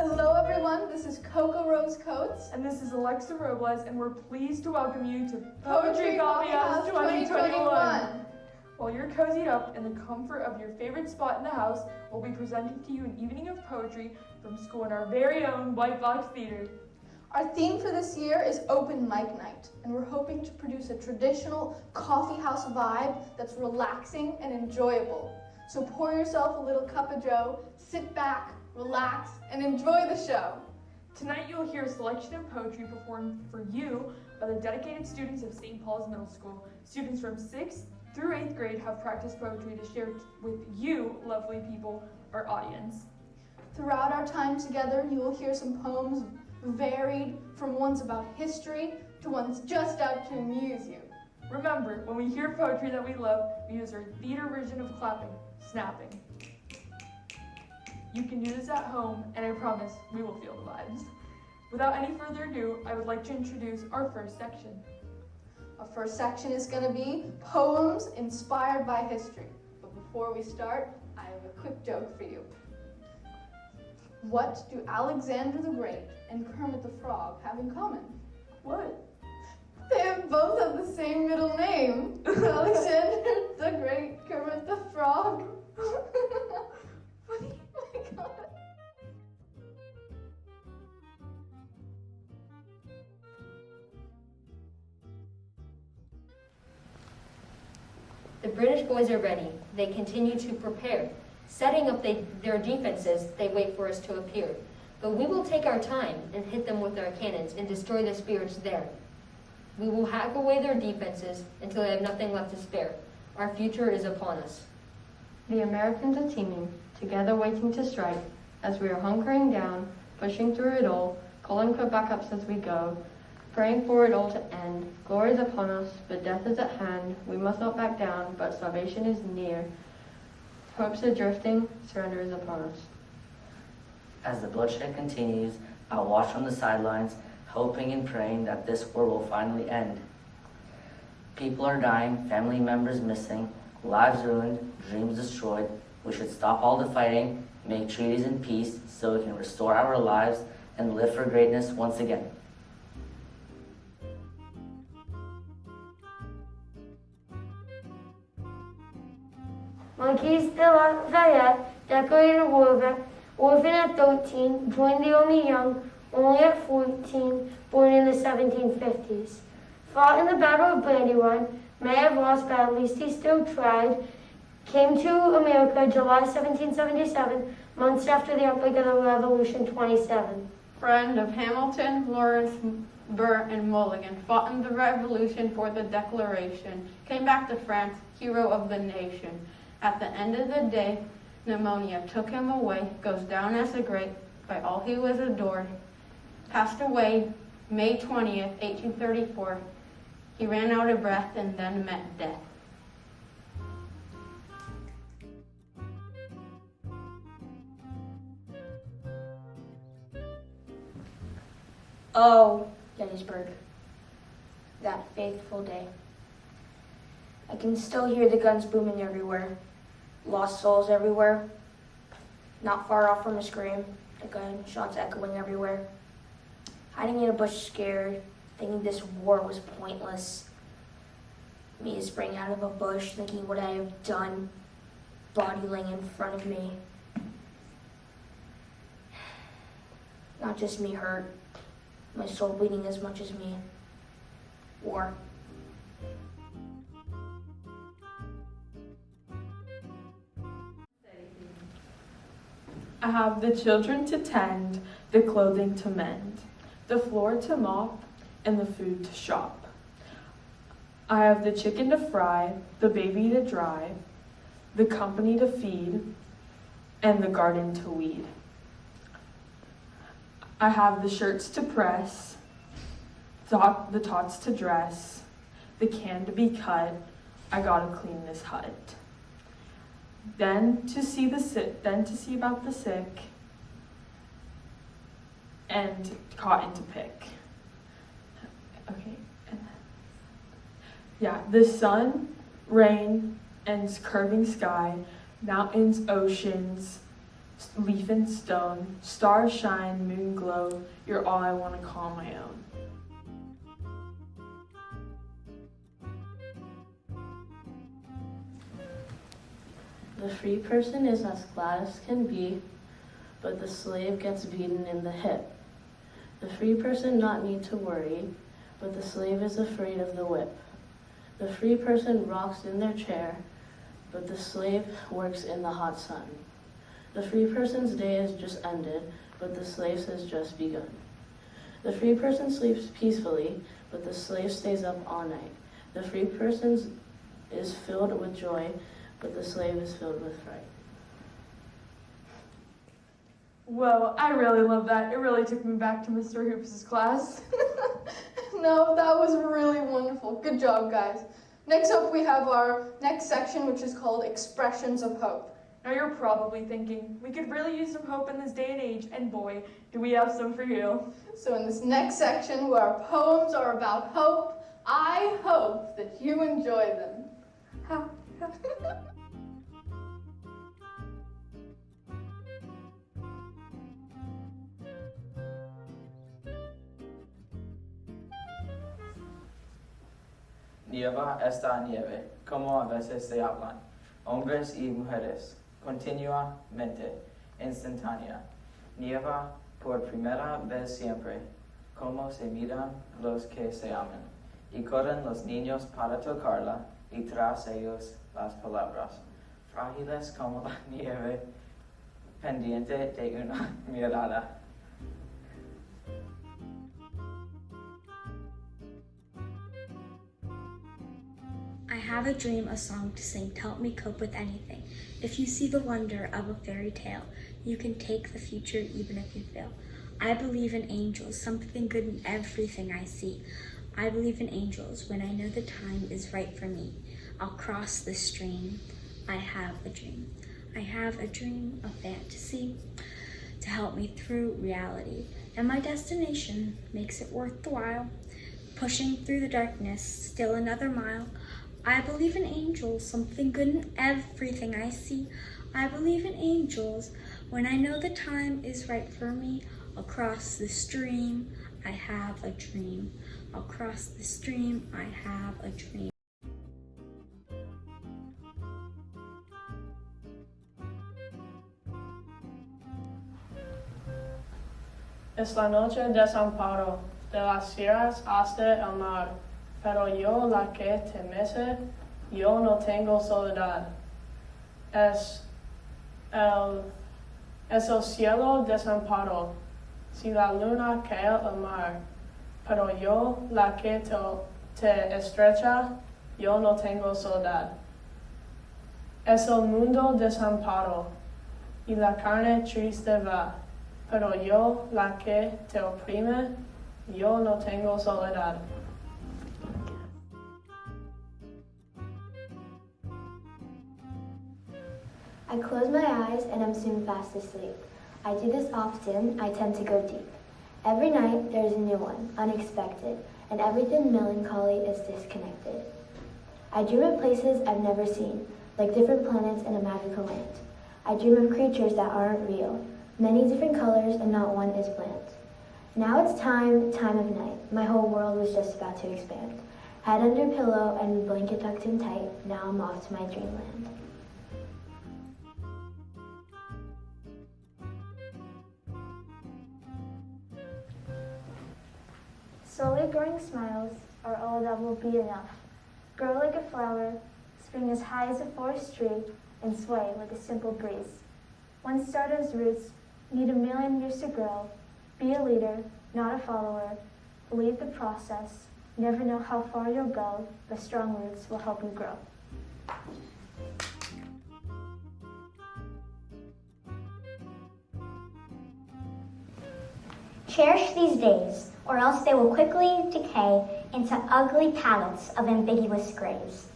Hello everyone, this is Coco Rose Coates. And this is Alexa Robles, and we're pleased to welcome you to Poetry Coffeehouse 2021. While you're cozied up in the comfort of your favorite spot in the house, we'll be presenting to you an evening of poetry from school in our very own White Box Theater. Our theme for this year is Open Mic Night, and we're hoping to produce a traditional coffeehouse vibe that's relaxing and enjoyable. So pour yourself a little cup of joe, sit back, relax, and enjoy the show. Tonight you'll hear a selection of poetry performed for you by the dedicated students of St. Paul's Middle School. Students from 6th through 8th grade have practiced poetry to share with you, lovely people, our audience. Throughout our time together, you will hear some poems varied from ones about history to ones just out to amuse you. Remember, when we hear poetry that we love, we use our theater version of clapping, snapping. You can do this at home, and I promise we will feel the vibes. Without any further ado, I would like to introduce our first section. Our first section is going to be poems inspired by history. But before we start, I have a quick joke for you. What do Alexander the Great and Kermit the Frog have in common? What? They both have the same middle name. Alexander the Great, Kermit the Frog. Funny. Oh my God. The British boys are ready. They continue to prepare. Setting up their defenses, they wait for us to appear. But we will take our time and hit them with our cannons and destroy the spirits there. We will hack away their defenses until they have nothing left to spare. Our future is upon us. The Americans are teaming, together waiting to strike, as we are hunkering down, pushing through it all, calling for backups as we go, praying for it all to end. Glory is upon us, but death is at hand. We must not back down, but salvation is near. Hopes are drifting, surrender is upon us. As the bloodshed continues, I'll watch from the sidelines, hoping and praying that this war will finally end. People are dying, family members missing, lives ruined, dreams destroyed. We should stop all the fighting, make treaties in peace so we can restore our lives and live for greatness once again. Marquise de Lafayette, decorated war orphan at 13, joined the Army young, only at 14, born in the 1750s. Fought in the Battle of Brandywine, may have lost, but at least he still tried. Came to America July 1777, months after the outbreak of the Revolution 27. Friend of Hamilton, Lawrence, Burr, and Mulligan, fought in the Revolution for the Declaration, came back to France, hero of the nation. At the end of the day, pneumonia took him away, goes down as a great, by all he was adored. Passed away May 20th, 1834. He ran out of breath and then met death. Oh, Gettysburg, that faithful day. I can still hear the guns booming everywhere, lost souls everywhere. Not far off from a scream, the gunshots echoing everywhere. Hiding in a bush scared, thinking this war was pointless. Me to spring out of a bush, thinking what I have done, body laying in front of me. Not just me hurt, my soul bleeding as much as me. War. I have the children to tend, the clothing to mend, the floor to mop, and the food to shop. I have the chicken to fry, the baby to dry, the company to feed, and the garden to weed. I have the shirts to press, the tots to dress, the can to be cut. I gotta clean this hut. Then to see about the sick, and cotton to pick. Okay. Yeah, the sun, rain, and curving sky, mountains, oceans, leaf and stone, stars shine, moon glow, you're all I want to call my own. The free person is as glad as can be, but the slave gets beaten in the hip. The free person not need to worry, but the slave is afraid of the whip. The free person rocks in their chair, but the slave works in the hot sun. The free person's day is just ended, but the slave's has just begun. The free person sleeps peacefully, but the slave stays up all night. The free person is filled with joy, but the slave is filled with fright. Whoa, I really love that. It really took me back to Mr. Hoops' class. No, that was really wonderful. Good job, guys. Next up, we have our next section, which is called Expressions of Hope. Now you're probably thinking, we could really use some hope in this day and age, and boy, do we have some for you. So in this next section, where our poems are about hope, I hope that you enjoy them. Nieva esta nieve, como a veces se hablan, hombres y mujeres, continuamente, instantánea. Nieva por primera vez siempre, como se miran los que se aman, y corren los niños para tocarla, y tras ellos las palabras, frágiles como la nieve, pendiente de una mirada. I have a dream, a song to sing to help me cope with anything. If you see the wonder of a fairy tale, you can take the future even if you fail. I believe in angels, something good in everything I see. I believe in angels when I know the time is right for me. I'll cross the stream. I have a dream. I have a dream, a fantasy to help me through reality. And my destination makes it worth the while. Pushing through the darkness, still another mile. I believe in angels, something good in everything I see. I believe in angels when I know the time is right for me. I'll cross the stream, I have a dream. I'll cross the stream, I have a dream. Es la noche de desamparo, de las sierras hasta el mar. Pero yo la que te mece, yo no tengo soledad. Es el cielo desamparo, si la luna cae al mar. Pero yo la que te estrecha, yo no tengo soledad. Es el mundo desamparo, y la carne triste va. Pero yo la que te oprime, yo no tengo soledad. I close my eyes and I'm soon fast asleep. I do this often, I tend to go deep. Every night there's a new one, unexpected, and everything melancholy is disconnected. I dream of places I've never seen, like different planets in a magical land. I dream of creatures that aren't real, many different colors and not one is bland. Now it's time of night. My whole world was just about to expand. Head under pillow and blanket tucked in tight, now I'm off to my dreamland. Slowly growing smiles are all that will be enough. Grow like a flower, spring as high as a forest tree, and sway like a simple breeze. One starter's roots need 1,000,000 years to grow. Be a leader, not a follower. Believe the process. Never know how far you'll go, but strong roots will help you grow. Cherish these days, or else they will quickly decay into ugly pallets of ambiguous grays.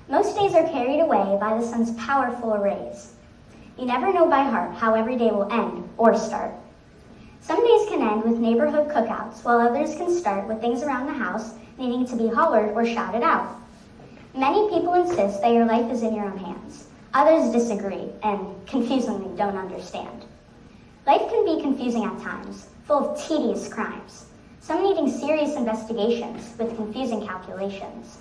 Most days are carried away by the sun's powerful rays. You never know by heart how every day will end or start. Some days can end with neighborhood cookouts, while others can start with things around the house needing to be hollered or shouted out. Many people insist that your life is in your own hands. Others disagree and confusingly don't understand. Life can be confusing at times, full of tedious crimes, some needing serious investigations with confusing calculations.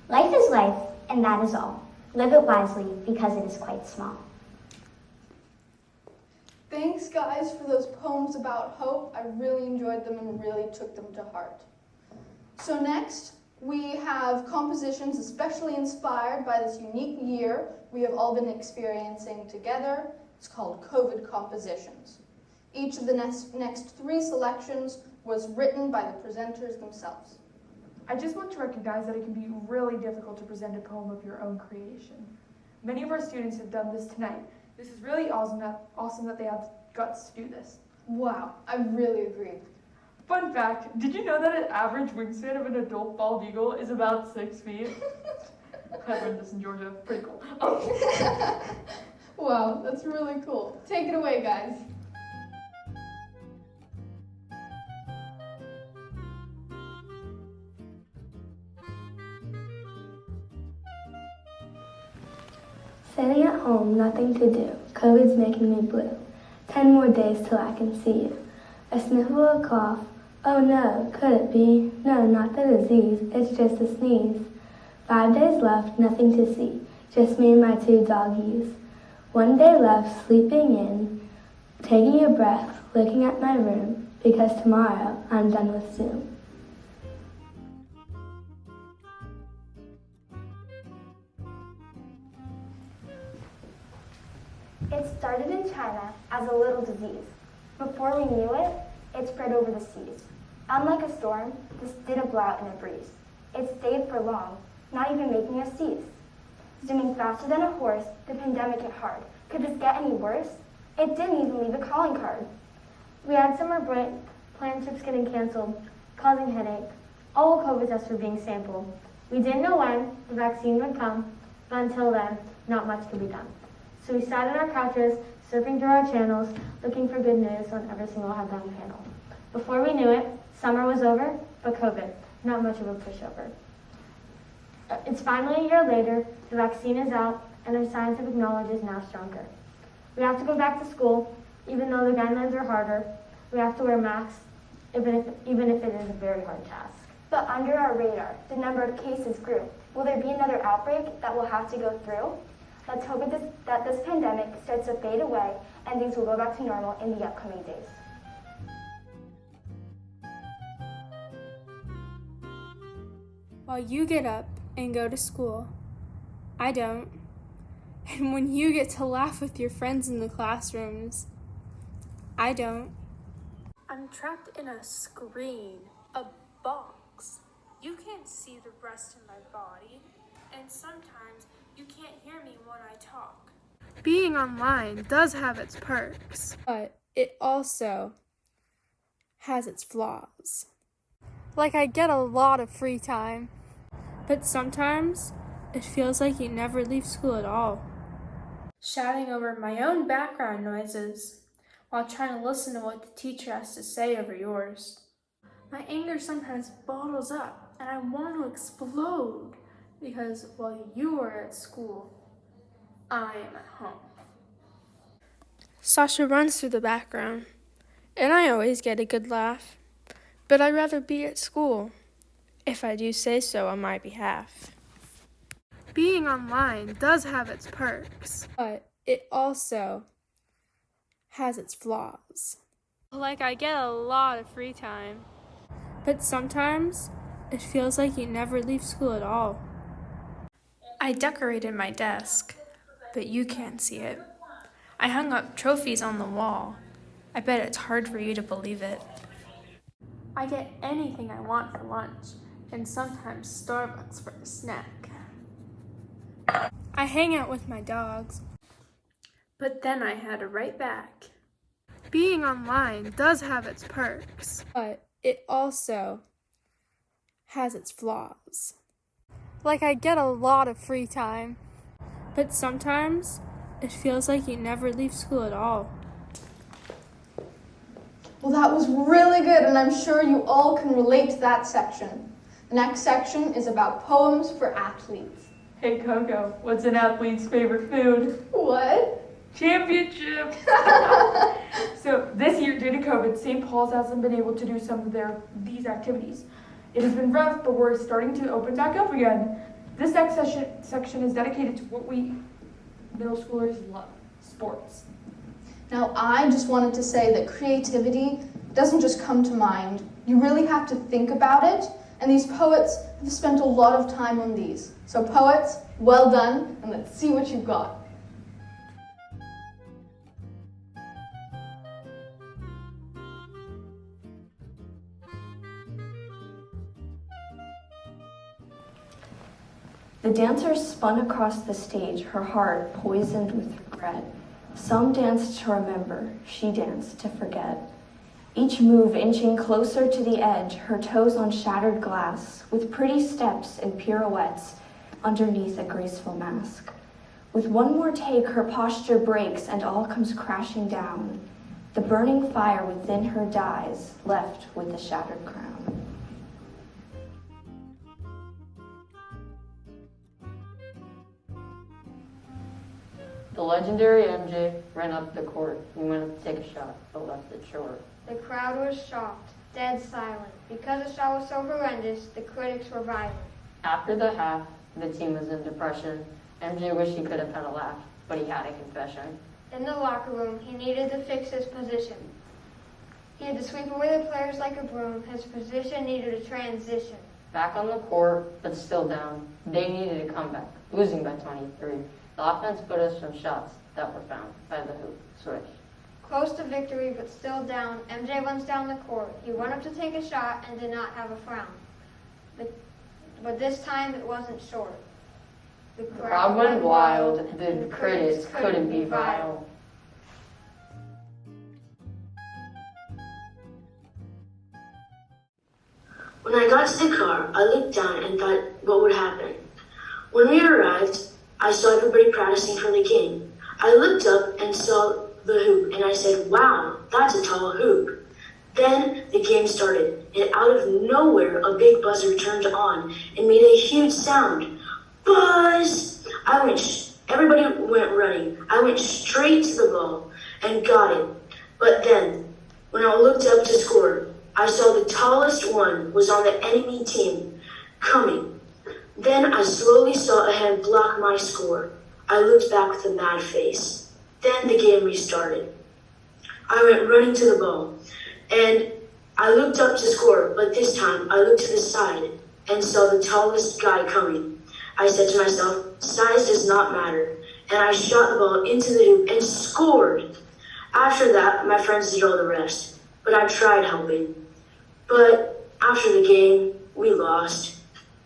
Life is life, and that is all. Live it wisely because it is quite small. Thanks, guys, for those poems about hope. I really enjoyed them and really took them to heart. So next, we have compositions especially inspired by this unique year we have all been experiencing together. It's called COVID compositions. Each of the next 3 selections was written by the presenters themselves. I just want to recognize that it can be really difficult to present a poem of your own creation. Many of our students have done this tonight. This is really awesome that they have guts to do this. Wow, I really agree. Fun fact, did you know that an average wingspan of an adult bald eagle is about 6 feet? I learned this in Georgia. Pretty cool. Wow, that's really cool. Take it away, guys. Sitting at home, nothing to do. COVID's making me blue. 10 more days till I can see you. A sniffle, a cough. Oh no, could it be? No, not the disease. It's just a sneeze. 5 days left, nothing to see. Just me and my 2 doggies. 1 day left, sleeping in. Taking a breath, looking at my room. Because tomorrow, I'm done with Zoom. It started in China as a little disease. Before we knew it, it spread over the seas. Unlike a storm, this didn't blow out in a breeze. It stayed for long, not even making us seize. Zooming faster than a horse, the pandemic hit hard. Could this get any worse? It didn't even leave a calling card. We had summer break, planned trips getting canceled, causing headache. All COVID tests were being sampled. We didn't know when the vaccine would come, but until then, not much could be done. So we sat on our couches, surfing through our channels, looking for good news on every single headline panel. Before we knew it, summer was over, but COVID, not much of a pushover. It's finally a year later, the vaccine is out, and our scientific knowledge is now stronger. We have to go back to school, even though the guidelines are harder. We have to wear masks, even if it is a very hard task. But under our radar, the number of cases grew. Will there be another outbreak that we'll have to go through? Let's hope that this pandemic starts to fade away and things will go back to normal in the upcoming days. While you get up and go to school, I don't. And when you get to laugh with your friends in the classrooms, I don't. I'm trapped in a screen, a box. You can't see the rest of my body, and sometimes you can't hear me when I talk. Being online does have its perks, but it also has its flaws. Like, I get a lot of free time, but sometimes it feels like you never leave school at all. Shouting over my own background noises while trying to listen to what the teacher has to say over yours. My anger sometimes bottles up and I want to explode because while you are at school, I am at home. Sasha runs through the background, and I always get a good laugh, but I'd rather be at school, if I do say so on my behalf. Being online does have its perks, but it also has its flaws. Like, I get a lot of free time, but sometimes it feels like you never leave school at all. I decorated my desk, but you can't see it. I hung up trophies on the wall. I bet it's hard for you to believe it. I get anything I want for lunch, and sometimes Starbucks for a snack. I hang out with my dogs, but then I had to write back. Being online does have its perks, but it also has its flaws. Like, I get a lot of free time, but sometimes it feels like you never leave school at all. Well, that was really good, and I'm sure you all can relate to that section. The next section is about poems for athletes. Hey Coco, what's an athlete's favorite food? What? Championship! So this year, due to COVID, St. Paul's hasn't been able to do some of these activities. It has been rough, but we're starting to open back up again. This next section is dedicated to what we middle schoolers love, sports. Now, I just wanted to say that creativity doesn't just come to mind. You really have to think about it, and these poets have spent a lot of time on these. So poets, well done, and let's see what you've got. The dancer spun across the stage, her heart poisoned with regret. Some danced to remember, she danced to forget. Each move inching closer to the edge, her toes on shattered glass, with pretty steps and pirouettes underneath a graceful mask. With one more take, her posture breaks and all comes crashing down. The burning fire within her dies, left with a shattered crown. The legendary MJ ran up the court. He went up to take a shot, but left it short. The crowd was shocked, dead silent. Because the shot was so horrendous, the critics were violent. After the half, the team was in depression. MJ wished he could have had a laugh, but he had a confession. In the locker room, he needed to fix his position. He had to sweep away the players like a broom. His position needed a transition. Back on the court, but still down. They needed a comeback, losing by 23. The offense put us some shots that were found by the hoop switch. Close to victory, but still down, MJ runs down the court. He went up to take a shot and did not have a frown. But this time it wasn't short. The crowd went wild. The critics couldn't be vile. When I got to the car, I looked down and thought what would happen. When we arrived, I saw everybody practicing for the game. I looked up and saw the hoop, and I said, wow, that's a tall hoop. Then the game started, and out of nowhere, a big buzzer turned on and made a huge sound. Buzz! Everybody went running. I went straight to the ball and got it. But then, when I looked up to score, I saw the tallest one was on the enemy team coming. Then I slowly saw a hand block my score. I looked back with a mad face. Then the game restarted. I went running to the ball, and I looked up to score, but this time I looked to the side and saw the tallest guy coming. I said to myself, size does not matter, and I shot the ball into the hoop and scored. After that, my friends did all the rest, but I tried helping. But after the game, we lost.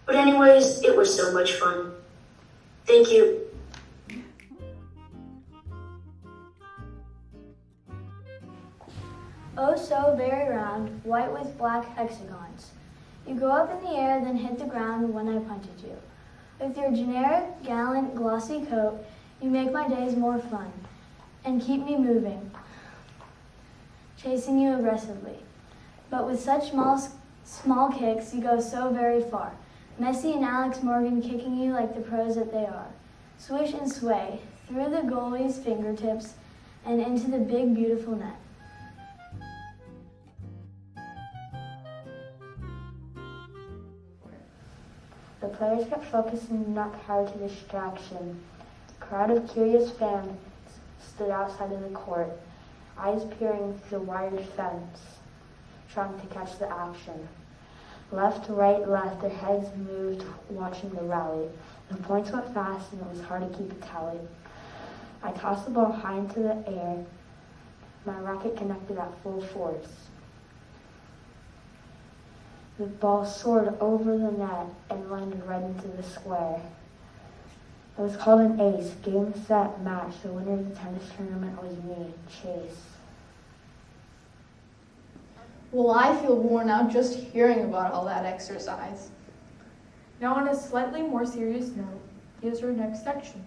But anyways, it was so much fun. Thank you. Oh, so very round, white with black hexagons. You go up in the air, then hit the ground when I punted you. With your generic, gallant, glossy coat, you make my days more fun and keep me moving, chasing you aggressively. But with such small kicks, you go so very far. Messi and Alex Morgan kicking you like the pros that they are. Swish and sway, through the goalie's fingertips and into the big, beautiful net. The players kept focusing not hard to distraction. A crowd of curious fans stood outside of the court, eyes peering through the wired fence, trying to catch the action. Left, right, left, their heads moved, watching the rally. The points went fast and it was hard to keep a tally. I tossed the ball high into the air. My racket connected at full force. The ball soared over the net and landed right into the square. It was called an ace, game, set, match. The winner of the tennis tournament was me, Chase. Well, I feel worn out just hearing about all that exercise. Now on a slightly more serious note, is our next section.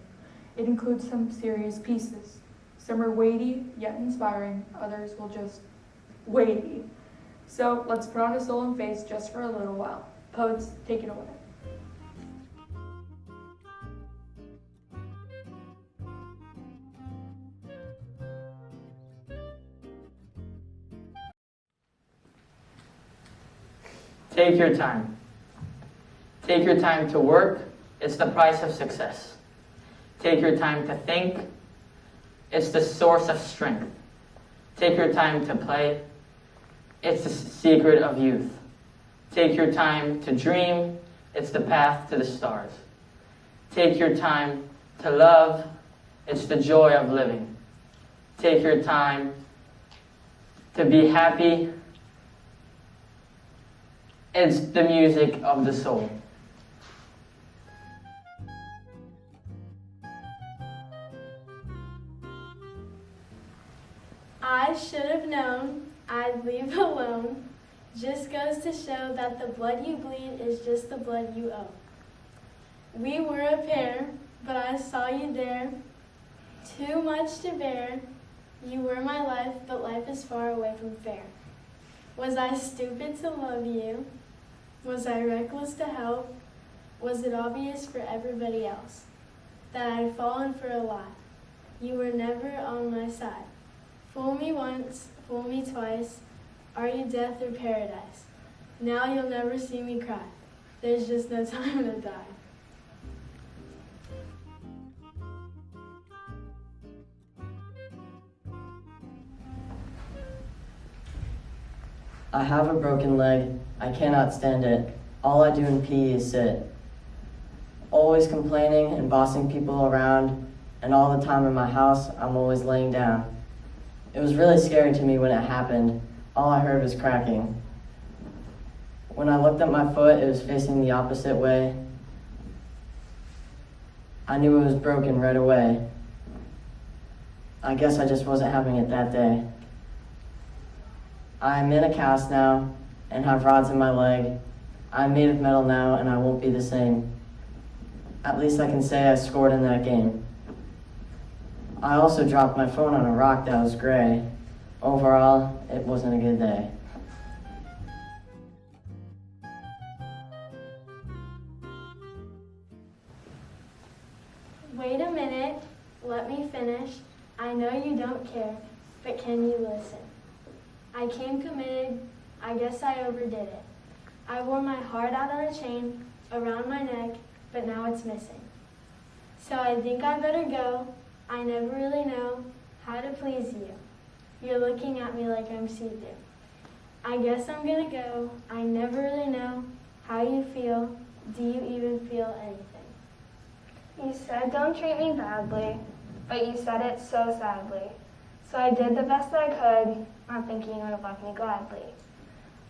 It includes some serious pieces. Some are weighty, yet inspiring. Others will just weighty. So let's put on a solemn face just for a little while. Poets, take it away. Take your time. Take your time to work. It's the price of success. Take your time to think. It's the source of strength. Take your time to play. It's the secret of youth. Take your time to dream. It's the path to the stars. Take your time to love. It's the joy of living. Take your time to be happy. It's the music of the soul. I should have known I'd leave alone. Just goes to show that the blood you bleed is just the blood you owe. We were a pair, but I saw you there. Too much to bear. You were my life, but life is far away from fair. Was I stupid to love you? Was I reckless to help? Was it obvious for everybody else that I'd fallen for a lie? You were never on my side. Fool me once, fool me twice. Are you death or paradise? Now you'll never see me cry. There's just no time to die. I have a broken leg. I cannot stand it. All I do in PE is sit. Always complaining and bossing people around, and all the time in my house, I'm always laying down. It was really scary to me when it happened. All I heard was cracking. When I looked at my foot, it was facing the opposite way. I knew it was broken right away. I guess I just wasn't having it that day. I am in a cast now and have rods in my leg. I'm made of metal now and I won't be the same. At least I can say I scored in that game. I also dropped my phone on a rock that was gray. Overall, it wasn't a good day. Wait a minute, let me finish. I know you don't care, but can you listen? I came committed, I guess I overdid it. I wore my heart out on a chain around my neck, but now it's missing. So I think I better go. I never really know how to please you. You're looking at me like I'm see-through. I guess I'm gonna go. I never really know how you feel. Do you even feel anything? You said don't treat me badly, but you said it so sadly. So I did the best I could, not thinking you would have left me gladly.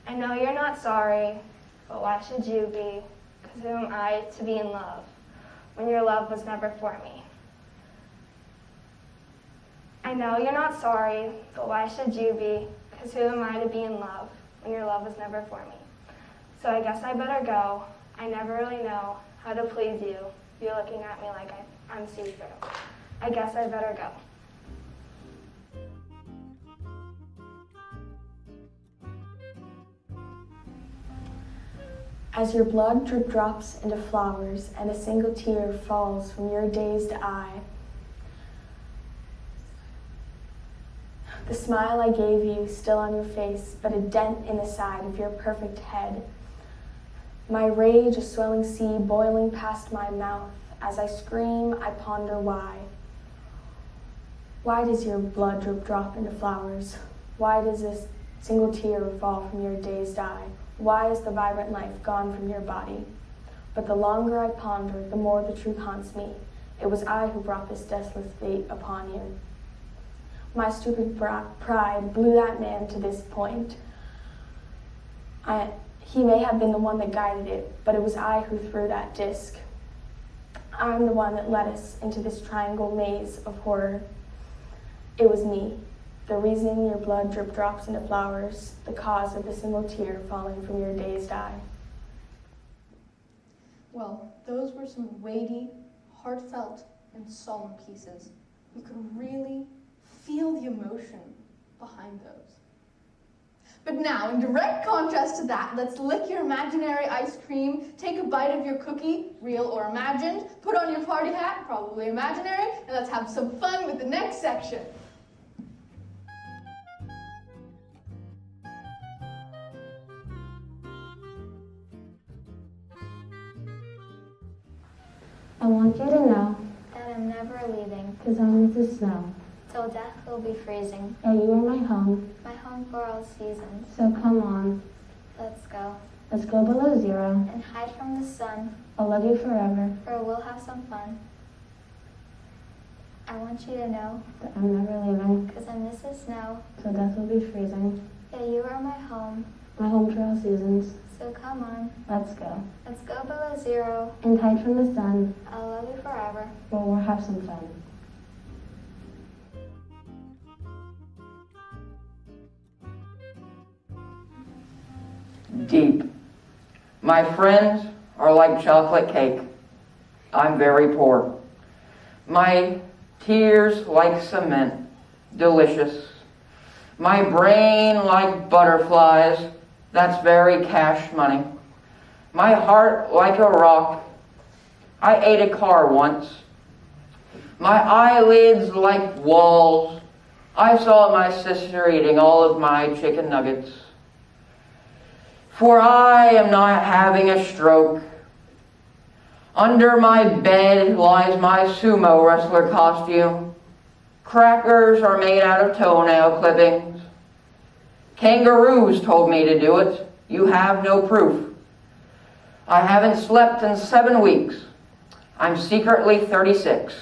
I know you're not sorry, but why should you be? 'Cause who am I to be in love when your love was never for me? I know you're not sorry, but why should you be? 'Cause who am I to be in love when your love was never for me? So I guess I better go. I never really know how to please you. You're looking at me like I'm see-through. I guess I better go. As your blood drip drops into flowers and a single tear falls from your dazed eye, the smile I gave you still on your face, but a dent in the side of your perfect head. My rage, a swelling sea boiling past my mouth. As I scream, I ponder why. Why does your blood drip drop into flowers? Why does this single tear fall from your dazed eye? Why is the vibrant life gone from your body? But the longer I ponder, the more the truth haunts me. It was I who brought this deathless fate upon you. My stupid pride blew that man to this point. He may have been the one that guided it, but it was I who threw that disc. I'm the one that led us into this triangle maze of horror. It was me, the reason your blood drip drops into flowers, the cause of the single tear falling from your dazed eye. Well, those were some weighty, heartfelt, and solemn pieces. You could really feel the emotion behind those. But now, in direct contrast to that, let's lick your imaginary ice cream, take a bite of your cookie, real or imagined, put on your party hat, probably imaginary, and let's have some fun with the next section. I want you to know that I'm never leaving, 'cause I'm the snow. till death will be freezing, And you are my home, my home for all seasons. so come on. Let's go, Let's go below zero. and hide from the sun, I'll love you forever. or we'll have some fun. I want you to know That I'm never leaving, 'cause I miss the snow. so death will be freezing. Yeah, you are my home, My home for all seasons. so come on. Let's go. Let's go below zero. And hide from the sun, I'll love you forever. or we'll have some fun. Deep. My friends are like chocolate cake. I'm very poor. My tears like cement, delicious. My brain like butterflies, that's very cash money. My heart like a rock. I ate a car once. My eyelids like walls. I saw my sister eating all of my chicken nuggets. For I am not having a stroke. Under my bed lies my sumo wrestler costume. Crackers are made out of toenail clippings. Kangaroos told me to do it. You have no proof. I haven't slept in 7 weeks. I'm secretly 36.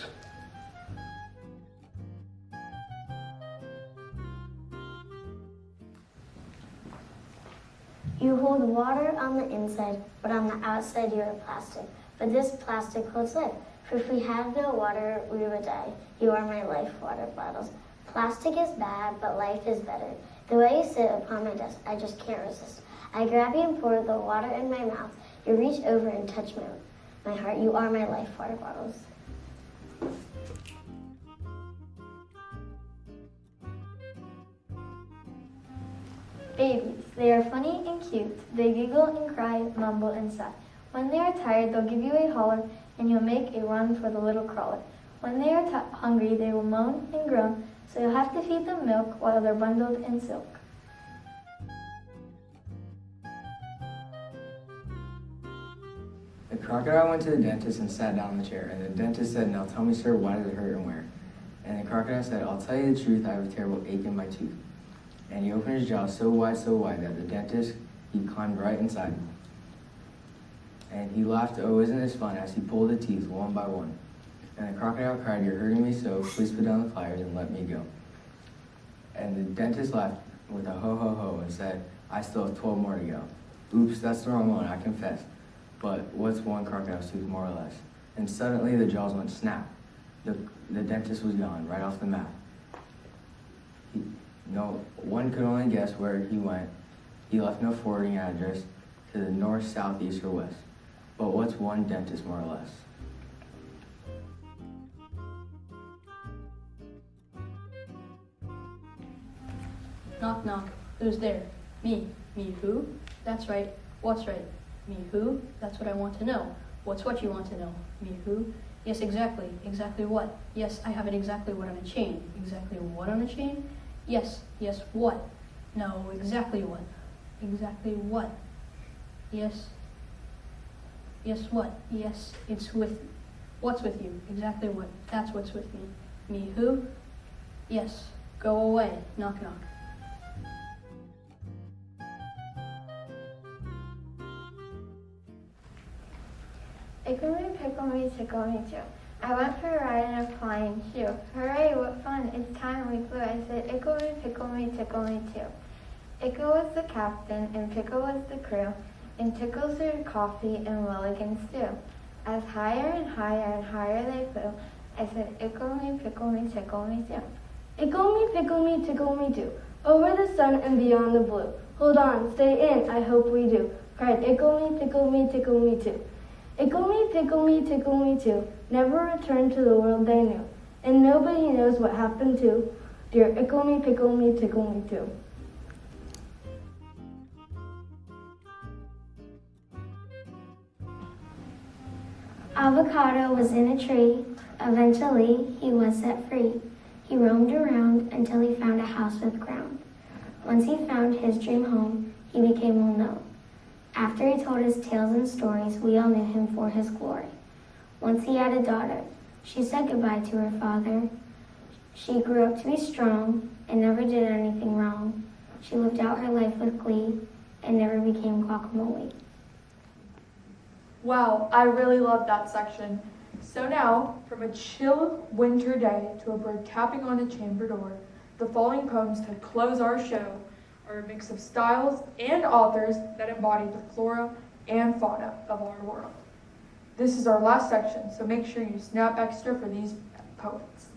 You hold water on the inside, but on the outside you are plastic. But this plastic holds life. For if we had no water, we would die. You are my life, water bottles. Plastic is bad, but life is better. The way you sit upon my desk, I just can't resist. I grab you and pour the water in my mouth. You reach over and touch my heart. You are my life, water bottles. Babies, they are funny and cute. They giggle and cry, mumble and sigh. When they are tired, they'll give you a holler, and you'll make a run for the little crawler. When they are hungry, they will moan and groan, so you'll have to feed them milk while they're bundled in silk. The crocodile went to the dentist and sat down in the chair, and the dentist said, "Now tell me, sir, why does it hurt and where?" And the crocodile said, "I'll tell you the truth, I have a terrible ache in my tooth." And he opened his jaw so wide that the dentist, he climbed right inside him. And he laughed, "Oh, isn't this fun?" as he pulled the teeth one by one. And the crocodile cried, "You're hurting me so, please put down the pliers and let me go." And the dentist laughed with a ho ho ho and said, "I still have 12 more to go." Oops, that's the wrong one, I confess. But what's one crocodile's tooth more or less? And suddenly the jaws went snap. The dentist was gone, right off the map. No one could only guess where he went. He left no forwarding address to the north, south, east, or west. But what's one dentist more or less? Knock, knock. Who's there? Me. Me who? That's right. What's right? Me who? That's what I want to know. What's what you want to know? Me who? Yes, exactly. Exactly what? Yes, I have it exactly what on a chain. Exactly what on a chain? Yes. Yes, what? No, exactly what? Exactly what? Yes. Yes, what? Yes, it's with... What's with you? Exactly what? That's what's with me. Me who? Yes. Go away. Knock, knock. Ickle me, pickle me, tickle me too. I went for a ride in a flying shoe. Hooray, what fun, it's time we flew. I said, ickle me, pickle me, tickle me too. Ickle was the captain, and Pickle was the crew, and Tickle served coffee and Willigan stew. As higher and higher and higher they flew, I said, ickle me, pickle me, tickle me too. Ickle me, pickle me, tickle me too. Over the sun and beyond the blue. Hold on, stay in, I hope we do. Cried, ickle me, pickle me, tickle me too. Ickle me, pickle me, tickle me too. Never returned to the world they knew. And nobody knows what happened to dear ickle me, pickle me, tickle me too. Avocado was in a tree. Eventually, he was set free. He roamed around until he found a house with ground. Once he found his dream home, he became well known. After he told his tales and stories, we all knew him for his glory. Once he had a daughter. She said goodbye to her father. She grew up to be strong and never did anything wrong. She lived out her life with glee and never became guacamole. Wow, I really love that section. So now, from a chill winter day to a bird tapping on a chamber door, the following poems to close our show are a mix of styles and authors that embody the flora and fauna of our world. This is our last section, so make sure you snap extra for these poets.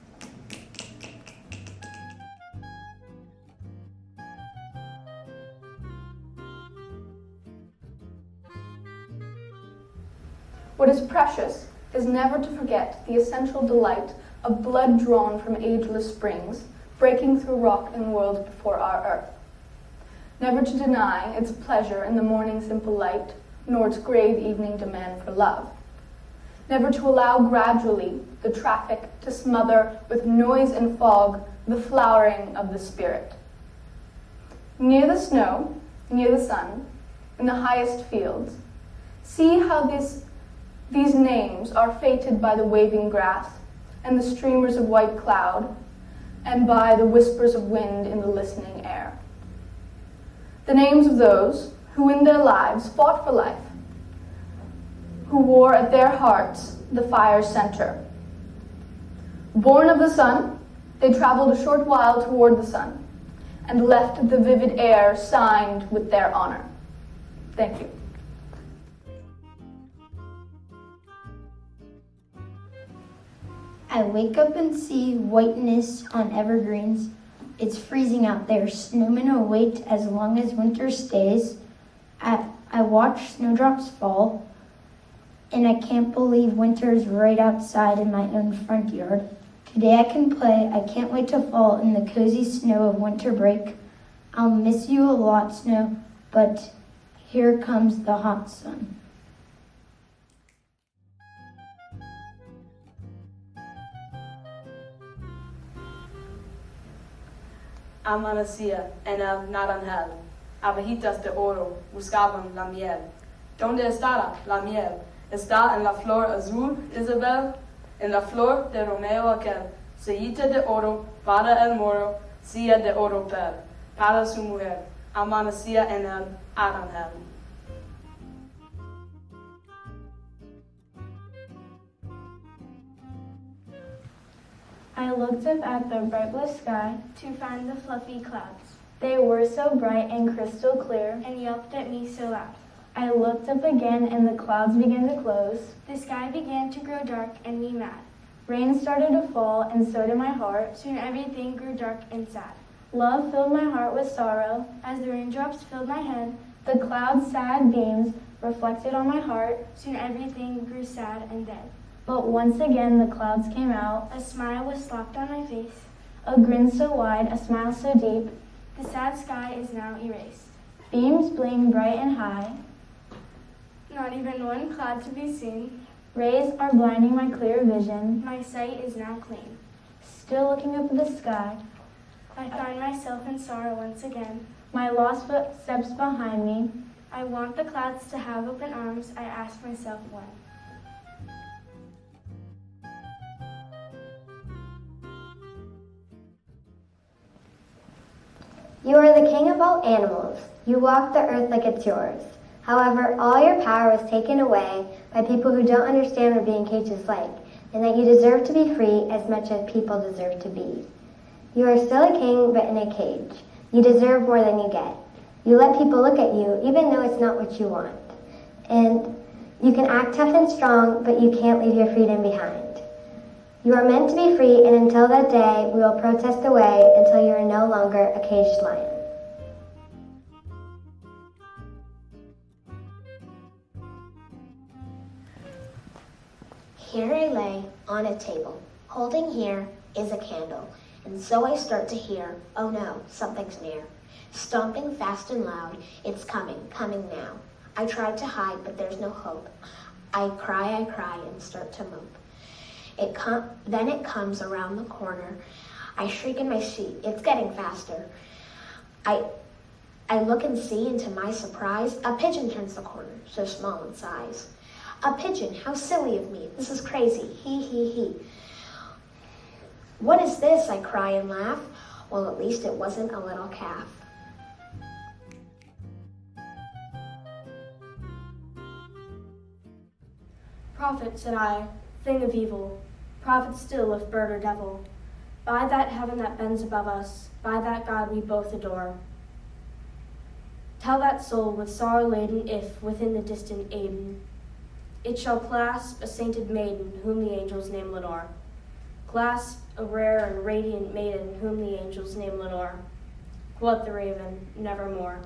What is precious is never to forget the essential delight of blood drawn from ageless springs, breaking through rock and world before our earth. Never to deny its pleasure in the morning simple light, nor its grave evening demand for love. Never to allow gradually the traffic to smother with noise and fog the flowering of the spirit. Near the snow, near the sun, in the highest fields, see how these names are fated by the waving grass and the streamers of white cloud, and by the whispers of wind in the listening air. The names of those who in their lives fought for life, who wore at their hearts the fire's center. Born of the sun, they traveled a short while toward the sun, and left the vivid air signed with their honor. Thank you. I wake up and see whiteness on evergreens. It's freezing out there. Snowmen will wait as long as winter stays. I watch snowdrops fall, and I can't believe winter is right outside in my own front yard. Today I can play. I can't wait to fall in the cozy snow of winter break. I'll miss you a lot, snow, but here comes the hot sun. Amanecía en el naranjal, abejitas de oro buscaban la miel. ¿Dónde estará la miel? Está en la flor azul, Isabel, en la flor de Romeo aquel, sellita de oro para el moro, silla de oro para su mujer. Amanecía en el naranjal. I looked up at the bright blue sky to find the fluffy clouds. They were so bright and crystal clear and yelped at me so loud. I looked up again and the clouds began to close. The sky began to grow dark and me mad. Rain started to fall and so did my heart. Soon everything grew dark and sad. Love filled my heart with sorrow as the raindrops filled my head. The clouds' sad beams reflected on my heart. Soon everything grew sad and dead. But once again the clouds came out. A smile was slapped on my face. A grin so wide, a smile so deep. The sad sky is now erased. Beams blame bright and high. Not even one cloud to be seen. Rays are blinding my clear vision. My sight is now clean. Still looking up at the sky, I find myself in sorrow once again. My lost footsteps behind me. I want the clouds to have open arms. I ask myself when. You are the king of all animals. You walk the earth like it's yours. However, all your power was taken away by people who don't understand what being caged is like, and that you deserve to be free as much as people deserve to be. You are still a king, but in a cage. You deserve more than you get. You let people look at you, even though it's not what you want. And you can act tough and strong, but you can't leave your freedom behind. You are meant to be free, and until that day, we will protest away until you are no longer a caged lion. Here I lay on a table, holding here is a candle, and so I start to hear, oh no, something's near. Stomping fast and loud, it's coming now. I try to hide, but there's no hope. I cry, and start to mope. Then it comes around the corner. I shriek in my seat, it's getting faster. I look and see, and to my surprise, a pigeon turns the corner, so small in size. A pigeon, how silly of me. This is crazy. He. What is this? I cry and laugh. Well, at least it wasn't a little calf. Prophet, said I, thing of evil, prophet still of bird or devil, by that heaven that bends above us, by that God we both adore. Tell that soul with sorrow laden if, within the distant Aden, it shall clasp a sainted maiden whom the angels name Lenore. Clasp a rare and radiant maiden whom the angels name Lenore. Quoth the raven, nevermore.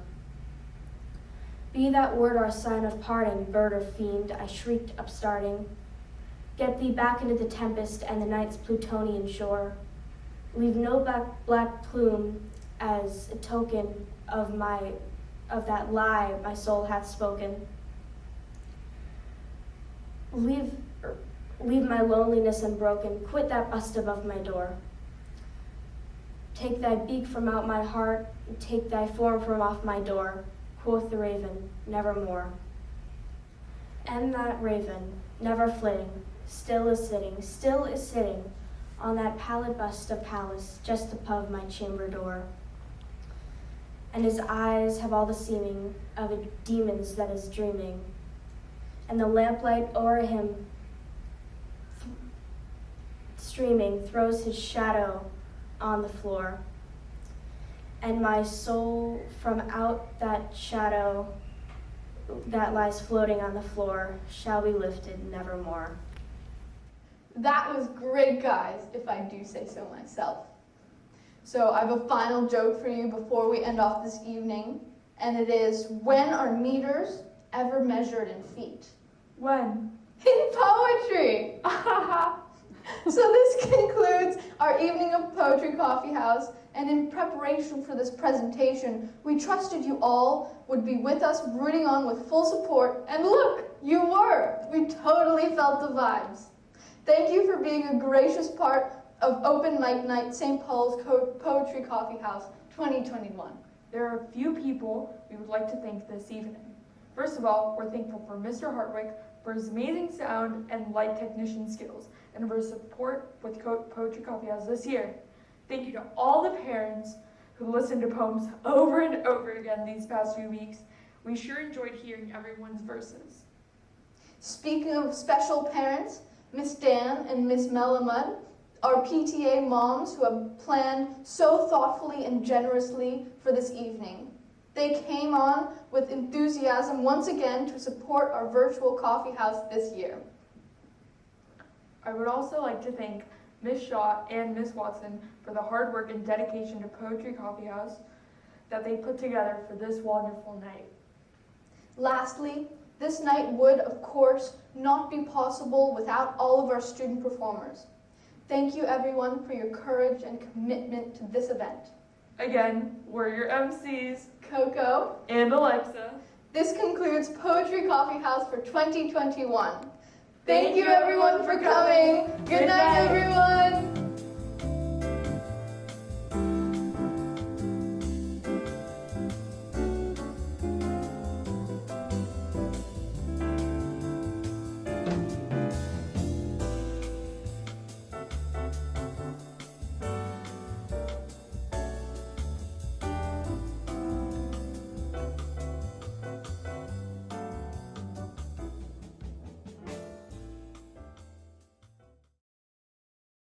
Be that word our sign of parting, bird or fiend, I shrieked upstarting. Get thee back into the tempest and the night's Plutonian shore. Leave no black plume as a token of that lie my soul hath spoken. Leave my loneliness unbroken, quit that bust above my door. Take thy beak from out my heart, and take thy form from off my door. Quoth the raven, nevermore. And that raven, never flitting, still is sitting on that pallid bust of Pallas just above my chamber door. And his eyes have all the seeming of a demon's that is dreaming, and the lamplight o'er him streaming throws his shadow on the floor. And my soul from out that shadow that lies floating on the floor shall be lifted nevermore. That was great, guys, if I do say so myself. So I have a final joke for you before we end off this evening, and it is, when are meters ever measured in feet? When? In poetry! So this concludes our evening of Poetry Coffee House, and in preparation for this presentation, we trusted you all would be with us, rooting on with full support, and look, you were! We totally felt the vibes. Thank you for being a gracious part of Open Mic Night, St. Paul's Poetry Coffee House 2021. There are a few people we would like to thank this evening. First of all, we're thankful for Mr. Hartwick for his amazing sound and light technician skills, and for his support with Poetry Coffee House this year. Thank you to all the parents who listened to poems over and over again these past few weeks. We sure enjoyed hearing everyone's verses. Speaking of special parents, Miss Dan and Miss Melamud, our PTA moms who have planned so thoughtfully and generously for this evening. They came on with enthusiasm once again to support our virtual coffee house this year. I would also like to thank Ms. Shaw and Ms. Watson for the hard work and dedication to Poetry Coffee House that they put together for this wonderful night. Lastly, this night would, of course, not be possible without all of our student performers. Thank you, everyone, for your courage and commitment to this event. Again, we're your MCs, Coco and Alexa. This concludes Poetry Coffee House for 2021. Thank you, everyone, for coming. Good night, everyone.